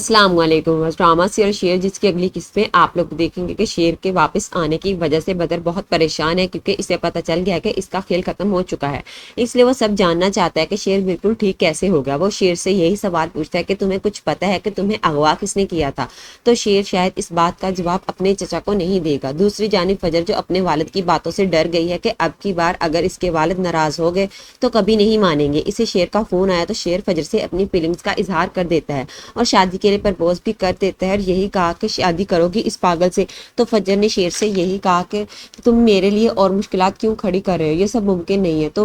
السلام علیکم۔ Drama serial شیر جس کی اگلی قسط میں آپ لوگ دیکھیں گے کہ شیر کے واپس آنے کی وجہ سے بدر بہت پریشان ہے، کیونکہ اسے پتہ چل گیا ہے کہ اس کا کھیل ختم ہو چکا ہے۔ اس لیے وہ سب جاننا چاہتا ہے کہ شیر بالکل ٹھیک کیسے ہو گیا۔ وہ شیر سے یہی سوال پوچھتا ہے کہ تمہیں کچھ پتہ ہے کہ تمہیں اغوا کس نے کیا تھا؟ تو شیر شاید اس بات کا جواب اپنے چچا کو نہیں دے گا۔ دوسری جانب فجر جو اپنے والد کی باتوں سے ڈر گئی ہے کہ اب کی بار اگر اس کے والد ناراض ہو گئے تو کبھی نہیں مانیں گے، اسے شیر کا فون آیا تو شیر فجر سے اپنی فیلنگز کا اظہار کر دیتا ہے اور شادی کے لیے پرپوز بھی کر دیتا ہے اور یہی کہا کہ شادی کرو گی اس پاگل سے۔ تو فجر نے شیر سے یہی کہا کہ تم میرے لیے اور مشکلات کیوں کھڑی کر رہے ہو، یہ سب ممکن نہیں ہے۔ تو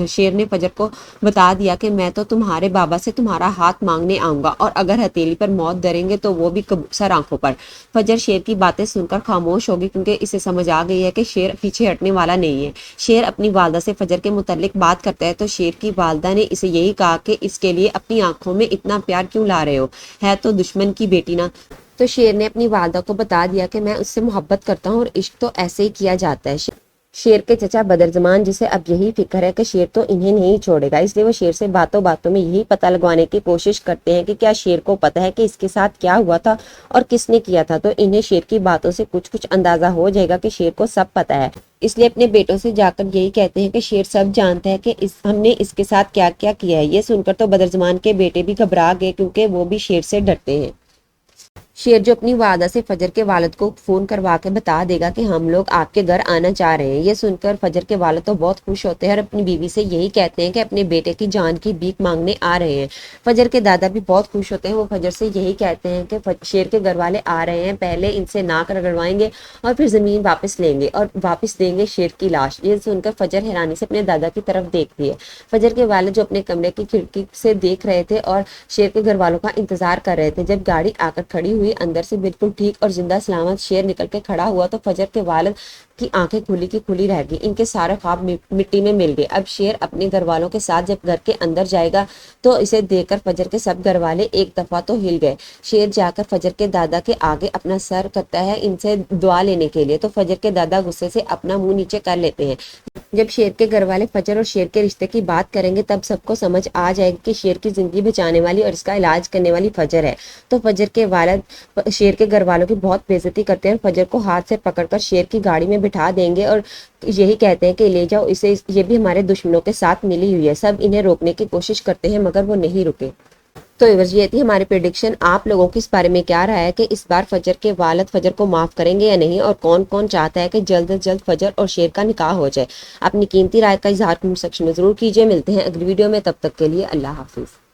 شیر نے فجر کو بتا دیا کہ میں تو تمہارے بابا سے تمہارا ہاتھ مانگنے آؤں گا، اور اگر ہتھیلی پر موت ڈریں گے تو وہ بھی سر آنکھوں پر۔ فجر شیر کی باتیں سن کر خاموش ہوگی، کیونکہ اسے سمجھ آ گئی ہے کہ شیر پیچھے ہٹنے والا نہیں ہے۔ شیر اپنی والدہ سے فجر کے متعلق بات کرتا ہے تو شیر کی والدہ نے اسے یہی کہا کہ اس کے لیے اپنی آنکھوں میں اتنا پیار کیوں لا رہے ہو، ہے تو دشمن کی بیٹی نا۔ تو شیر نے اپنی والدہ کو بتا دیا کہ میں اس سے محبت کرتا ہوں اور عشق تو ایسے ہی کیا جاتا ہے۔ شیر کے چچا بدرزمان جسے اب یہی فکر ہے کہ شیر تو انہیں نہیں چھوڑے گا، اس لیے وہ شیر سے باتوں باتوں میں یہی پتہ لگوانے کی کوشش کرتے ہیں کہ کیا شیر کو پتہ ہے کہ اس کے ساتھ کیا ہوا تھا اور کس نے کیا تھا۔ تو انہیں شیر کی باتوں سے کچھ اندازہ ہو جائے گا کہ شیر کو سب پتہ ہے، اس لیے اپنے بیٹوں سے جا کر یہی کہتے ہیں کہ شیر سب جانتا ہے کہ ہم نے اس کے ساتھ کیا کیا کیا ہے۔ یہ سن کر تو بدرزمان کے بیٹے بھی گھبرا گئے، کیونکہ وہ بھی شیر سے ڈرتے ہیں۔ شیر جو اپنی والدہ سے فجر کے والد کو فون کروا کے بتا دے گا کہ ہم لوگ آپ کے گھر آنا چاہ رہے ہیں۔ یہ سن کر فجر کے والد تو بہت خوش ہوتے ہیں اور اپنی بیوی سے یہی کہتے ہیں کہ اپنے بیٹے کی جان کی بھیک مانگنے آ رہے ہیں۔ فجر کے دادا بھی بہت خوش ہوتے ہیں، وہ فجر سے یہی کہتے ہیں کہ شیر کے گھر والے آ رہے ہیں، پہلے ان سے ناک رگڑوائیں گے اور پھر زمین واپس لیں گے اور واپس دیں گے شیر کی لاش۔ یہ سن کر فجر حیرانی سے اپنے دادا کی طرف دیکھتی ہے۔ فجر کے والد جو اپنے کمرے کی کھڑکی سے دیکھ رہے تھے اور شیر کے گھر والوں کا انتظار کر رہے تھے، جب گاڑی آ کر کھڑی ہوئی، اندر سے بالکل ٹھیک اور زندہ سلامت شیر نکل کے کھڑا ہوا تو فجر کے والد کی آنکھیں کھلی کی کھلی رہ گئی، ان کے سارے خواب مٹی میں مل گئے۔ اب شیر اپنے گھر والوں کے ساتھ جب گھر کے اندر جائے گا تو اسے دیکھ کر فجر کے سب گھر والے ایک دفعہ تو ہل گئے۔ شیر جا کر فجر کے دادا کے آگے اپنا سر کرتا ہے ان سے دعا لینے کے لیے، تو فجر کے دادا غصے سے اپنا منہ نیچے کر لیتے ہیں۔ جب شیر کے گھر والے فجر اور شیر کے رشتے کی بات کریں گے تب سب کو سمجھ آ جائے گا کہ شیر کی زندگی بچانے والی اور اس کا علاج کرنے والی فجر ہے۔ تو فجر کے والد شیر کے گھر والوں کی بہت بے عزتی کرتے ہیں اور فجر کو ہاتھ سے پکڑ کر شیر کی گاڑی میں بٹھا دیں گے اور یہی کہتے ہیں کہ لے جاؤ اسے، یہ بھی ہمارے دشمنوں کے ساتھ ملی ہوئی ہے۔ سب انہیں روکنے کی کوشش کرتے ہیں مگر وہ نہیں رکے۔ تو یہ تھی ہماری پریڈکشن۔ آپ لوگوں کی اس بارے میں کیا رائے ہے کہ اس بار فجر کے والد فجر کو معاف کریں گے یا نہیں، اور کون کون چاہتا ہے کہ جلد از جلد فجر اور شیر کا نکاح ہو جائے؟ اپنی قیمتی رائے کا اظہار کمنٹ سیکشن میں ضرور کیجیے۔ ملتے ہیں اگلی ویڈیو میں، تب تک کے لیے اللہ حافظ۔